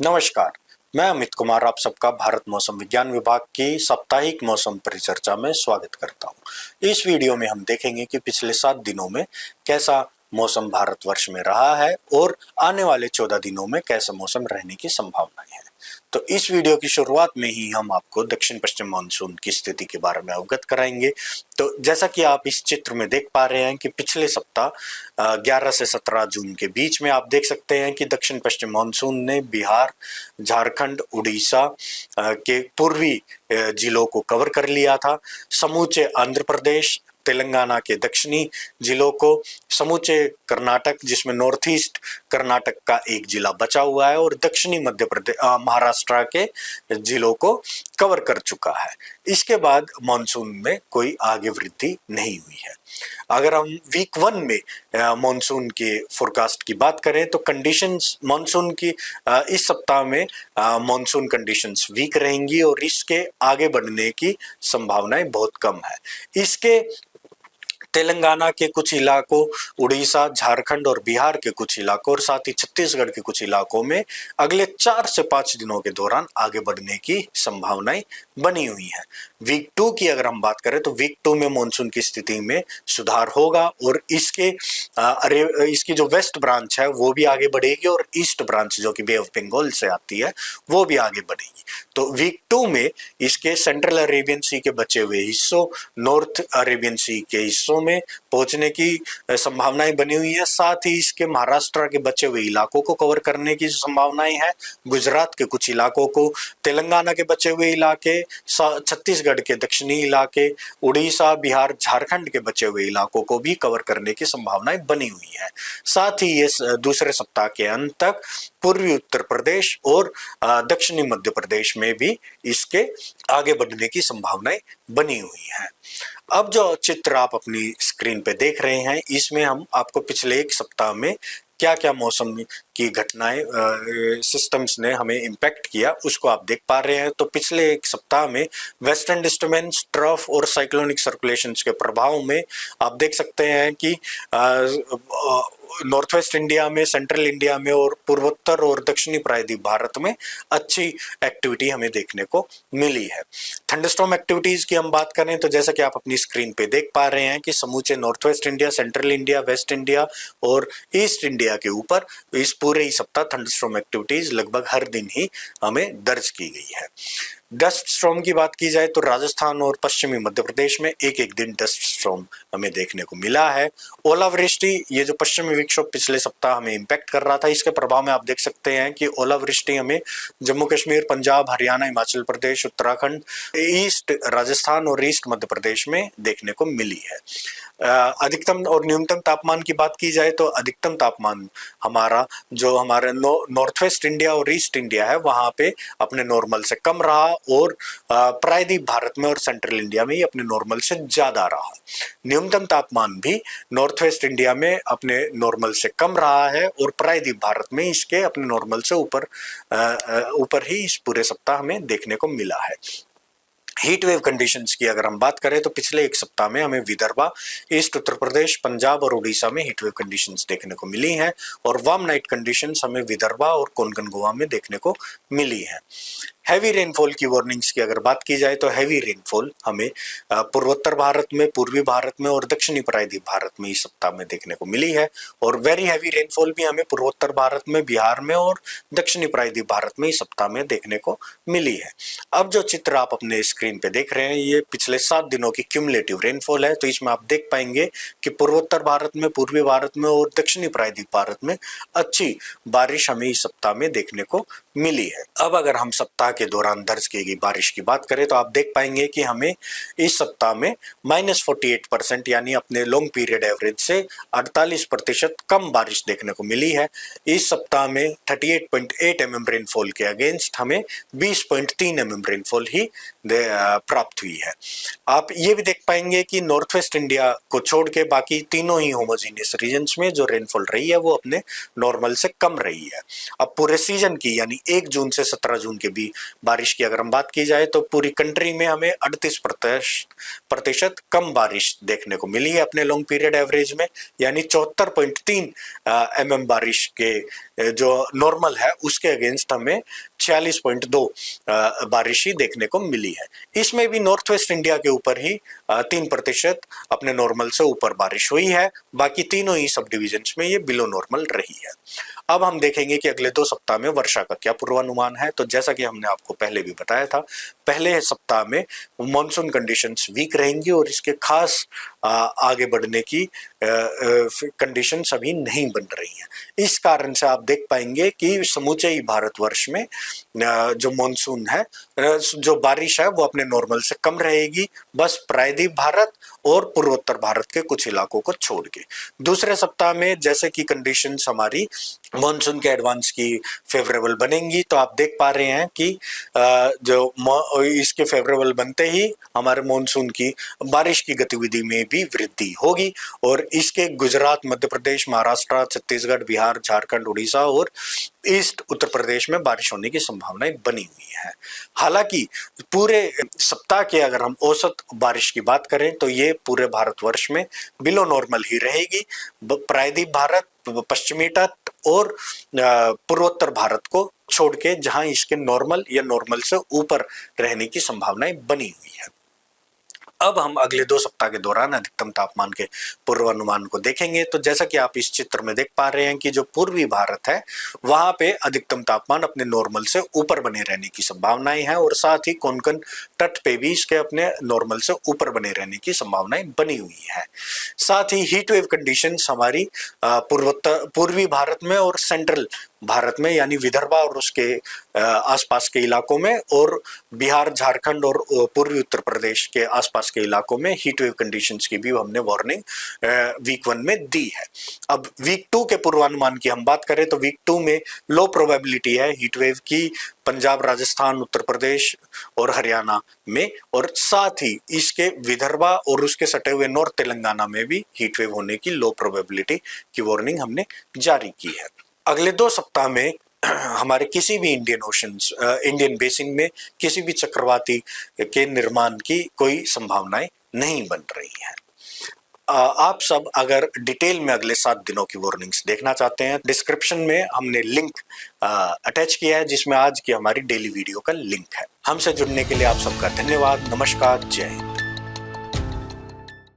नमस्कार, मैं अमित कुमार आप सबका भारत मौसम विज्ञान विभाग की साप्ताहिक मौसम परिचर्चा में स्वागत करता हूं। इस वीडियो में हम देखेंगे कि पिछले 7 दिनों में कैसा मौसम भारतवर्ष में रहा है और आने वाले 14 दिनों में कैसा मौसम रहने की संभावनाएं हैं। तो इस वीडियो की शुरुआत में ही हम आपको दक्षिण पश्चिम मानसून की स्थिति के बारे में अवगत कराएंगे। तो जैसा कि आप इस चित्र में देख पा रहे हैं कि पिछले सप्ताह 11 से 17 जून के बीच में आप देख सकते हैं कि दक्षिण पश्चिम मानसून ने बिहार, झारखंड, उड़ीसा के पूर्वी जिलों को कवर कर लिया था। समूचे आंध्र प्रदेश, तेलंगाना के दक्षिणी जिलों को, समूचे कर्नाटक जिसमें नॉर्थ ईस्ट कर्नाटक का एक जिला बचा हुआ है और दक्षिणी मध्य प्रदेश महाराष्ट्र के जिलों को कवर कर चुका है। इसके बाद मानसून में कोई आगे वृद्धि नहीं हुई है। अगर हम वीक 1 में मानसून के फोरकास्ट की बात करें तो कंडीशंस मानसून की इस सप्ताह में मानसून कंडीशंस वीक रहेंगी और इसके आगे बढ़ने की संभावनाएं बहुत कम है। इसके तेलंगाना के कुछ इलाकों, उड़ीसा, झारखंड और बिहार के कुछ इलाकों और साथ ही छत्तीसगढ़ के कुछ इलाकों में अगले 4 से 5 दिनों के दौरान आगे बढ़ने की संभावनाएं बनी हुई हैं। वीक 2 की अगर हम बात करें तो वीक 2 में मानसून की स्थिति में सुधार होगा और इसकी जो वेस्ट ब्रांच है वो भी आगे बढ़ेगी और ईस्ट ब्रांच जो कि बे ऑफ बंगाल से आती है वो भी आगे बढ़ेगी। तो वीक 2 में इसके सेंट्रल अरेबियन सी के बचे हुए हिस्सों, नॉर्थ अरेबियन सी के हिस्सों में पहुंचने की संभावनाएं बनी हुई है। साथ ही इसके महाराष्ट्र के बचे हुए इलाकों को कवर करने की संभावनाएं हैं, गुजरात के कुछ इलाकों को, तेलंगाना के बचे हुए इलाके, छत्तीसगढ़ के दक्षिणी इलाके, उड़ीसा, बिहार, झारखंड के बचे हुए इलाकों को भी कवर करने की संभावनाएं बनी हुई है। साथ ही इस दूसरे सप्ताह के अंत तक पूर्वी उत्तर प्रदेश और दक्षिणी मध्य प्रदेश में भी इसके आगे बढ़ने की संभावनाएं बनी हुई हैं। अब जो चित्र आप अपनी स्क्रीन पे देख रहे हैं इसमें हम आपको पिछले एक सप्ताह में क्या क्या मौसम की घटनाएं सिस्टम्स ने हमें इम्पैक्ट किया उसको आप देख पा रहे हैं। तो पिछले एक सप्ताह में वेस्टर्न डिस्टर्बेंस, ट्रफ और साइक्लोनिक सर्कुलेशंस के प्रभाव में आप देख सकते हैं कि नॉर्थ वेस्ट इंडिया में, सेंट्रल इंडिया में और पूर्वोत्तर और दक्षिणी प्रायद्वीप भारत में अच्छी एक्टिविटी हमें देखने को मिली है। थंडरस्टॉर्म एक्टिविटीज की हम बात करें तो जैसा कि आप अपनी स्क्रीन पे देख पा रहे हैं कि समूचे north west India, central India, waste India और ईस्ट इंडिया के ऊपर इस पूरे ही सप्ताह थंडरस्टॉर्म एक्टिविटीज लगभग हर दिन ही हमें दर्ज की गई है। डस्ट स्टॉर्म की बात की जाए तो राजस्थान और पश्चिमी मध्य प्रदेश में एक एक दिन डस्ट स्टॉर्म हमें देखने को मिला है। ओलावृष्टि, ये जो पश्चिमी विक्षोभ पिछले सप्ताह हमें इम्पैक्ट कर रहा था, इसके प्रभाव में आप देख सकते हैं कि ओलावृष्टि हमें जम्मू कश्मीर, पंजाब, हरियाणा, हिमाचल प्रदेश, उत्तराखंड, ईस्ट राजस्थान और ईस्ट मध्य प्रदेश में देखने को मिली है। अधिकतम और न्यूनतम तापमान की बात की जाए तो अधिकतम तापमान हमारा जो हमारे नॉर्थ वेस्ट इंडिया और ईस्ट इंडिया है वहां पे अपने नॉर्मल से कम रहा और प्रायद्वीप भारत में और सेंट्रल इंडिया में ही अपने नॉर्मल से ज्यादा रहा। न्यूनतम तापमान भी नॉर्थ वेस्ट इंडिया में अपने नॉर्मल से कम रहा है और प्रायद्वीप भारत में इसके अपने नॉर्मल से ऊपर ही इस पूरे सप्ताह में देखने को मिला है। हीट वेव कंडीशंस की अगर हम बात करें तो पिछले एक सप्ताह में हमें विदर्भा, ईस्ट उत्तर प्रदेश, पंजाब और उड़ीसा में हीट वेव कंडीशंस देखने को मिली हैं और वार्म नाइट कंडीशंस हमें विदर्भा और कोंकण गोवा में देखने को मिली हैं। हैवी रेनफॉल की वार्निंग्स की अगर बात की जाए तो हैवी रेनफॉल हमें पूर्वोत्तर भारत में, पूर्वी भारत में और दक्षिणी प्रायद्वीप भारत में इस सप्ताह में देखने को मिली है और वेरी हैवी रेनफॉल भी हमें पूर्वोत्तर भारत में, बिहार में और दक्षिणी प्रायद्वीप भारत में इस सप्ताह में देखने को मिली है। अब जो चित्र आप अपने स्क्रीन पे देख रहे हैं ये पिछले 7 दिनों की क्यूमुलेटिव रेनफॉल है। तो इसमें आप देख पाएंगे कि पूर्वोत्तर भारत में, पूर्वी भारत में और दक्षिणी प्रायद्वीप भारत में अच्छी बारिश हमें इस सप्ताह में देखने को मिली है। अब अगर हम सप्ताह के दौरान दर्ज की गई बारिश की बात करें तो आप देख पाएंगे कि हमें इस सप्ताह में -48% यानी अपने लॉन्ग पीरियड एवरेज से 48% कम बारिश देखने को मिली है। इस सप्ताह में 38.8 mm रेनफॉल के अगेंस्ट हमें 20.3 mm रेनफॉल ही प्राप्त हुई है। आप ये भी देख पाएंगे कि नॉर्थ वेस्ट इंडिया को छोड़ के बाकी तीनों ही होमोजीनियस रीजन्स में जो रेनफॉल रही है वो अपने नॉर्मल से कम रही है। अब पूरे सीजन की यानी 1 जून से 17 जून के बारिश की अगर हम बात की जाए तो पूरी कंट्री में हमें 38% कम बारिश देखने को मिली है अपने लॉन्ग पीरियड एवरेज में, यानी 74.3 mm बारिश के जो नॉर्मल है उसके अगेंस्ट हमें 46.2 बारिश ही देखने को मिली है। इसमें भी नॉर्थ वेस्ट इंडिया के ऊपर ही 3% अपने नॉर्मल से ऊपर बारिश हुई है, बाकी तीनों ही सब डिविजन्स में ये बिलो नॉर्मल रही है। अब हम देखेंगे कि अगले 2 सप्ताह में वर्षा का क्या पूर्वानुमान है। तो जैसा कि हमने आपको पहले भी बताया था, पहले सप्ताह में मॉनसून कंडीशंस वीक रहेंगी और इसके खास आगे बढ़ने की कंडीशंस अभी नहीं बन रही हैं। इस कारण से आप देख पाएंगे कि समूचे ही भारतवर्ष में जो मॉनसून है, जो बारिश है वो अपने नॉर्मल से कम रहेगी, बस प्रायद्वीप भारत और पूर्वोत्तर भारत के कुछ इलाकों को छोड़ के। दूसरे सप्ताह में जैसे कि कंडीशंस हमारी मॉनसून के एडवांस की फेवरेबल बनेंगी, तो आप देख पा रहे हैं कि जो इसके फेवरेबल बनते ही हमारे मॉनसून की बारिश की गतिविधि में भी वृद्धि होगी और इसके गुजरात, मध्य प्रदेश, महाराष्ट्र, छत्तीसगढ़, बिहार, झारखंड, उड़ीसा और ईस्ट उत्तर प्रदेश में बारिश होने की संभावनाएं बनी हुई है। हालांकि पूरे सप्ताह के अगर हम औसत बारिश की बात करें तो ये पूरे भारतवर्ष में बिलो नॉर्मल ही रहेगी। प्रायद्वीप भारत, पश्चिमी तट और पूर्वोत्तर भारत को छोड़ के, जहां इसके नॉर्मल या नॉर्मल से ऊपर रहने की संभावनाएं बनी हुई है। अब हम अगले 2 सप्ताह के दौरान अधिकतम तापमान के पूर्वानुमान को देखेंगे। तो जैसा कि आप इस चित्र में देख पा रहे हैं कि जो पूर्वी भारत है वहां पे अधिकतम तापमान अपने नॉर्मल से ऊपर बने रहने की संभावनाएं हैं और साथ ही कोंकण तट पे भी इसके अपने नॉर्मल से ऊपर बने रहने की संभावनाएं बनी हुई है। साथ ही हीट वेव कंडीशंस हमारी पूर्वी भारत में और सेंट्रल भारत में, यानी विदर्भा और उसके आसपास के इलाकों में, और बिहार, झारखंड और पूर्वी उत्तर प्रदेश के आसपास के इलाकों में हीट वेव कंडीशंस की भी हमने वार्निंग वीक 1 में दी है। अब वीक 2 के पूर्वानुमान की हम बात करें तो वीक 2 में लो प्रोबेबिलिटी है हीट वेव की पंजाब, राजस्थान, उत्तर प्रदेश और हरियाणा में, और साथ ही इसके विदर्भा और उसके सटे हुए नॉर्थ तेलंगाना में भी हीट वेव होने की लो प्रोबेबिलिटी की वार्निंग हमने जारी की है। अगले 2 सप्ताह में हमारे किसी भी इंडियन बेसिन में किसी भी चक्रवाती के निर्माण की कोई संभावनाएं नहीं बन रही हैं। आप सब अगर डिटेल में अगले 7 दिनों की वार्निंग्स देखना चाहते हैं, डिस्क्रिप्शन में हमने लिंक अटैच किया है जिसमें आज की हमारी डेली वीडियो का लिंक है। हमसे जुड़ने के लिए आप सबका धन्यवाद। नमस्कार, जय हिंद।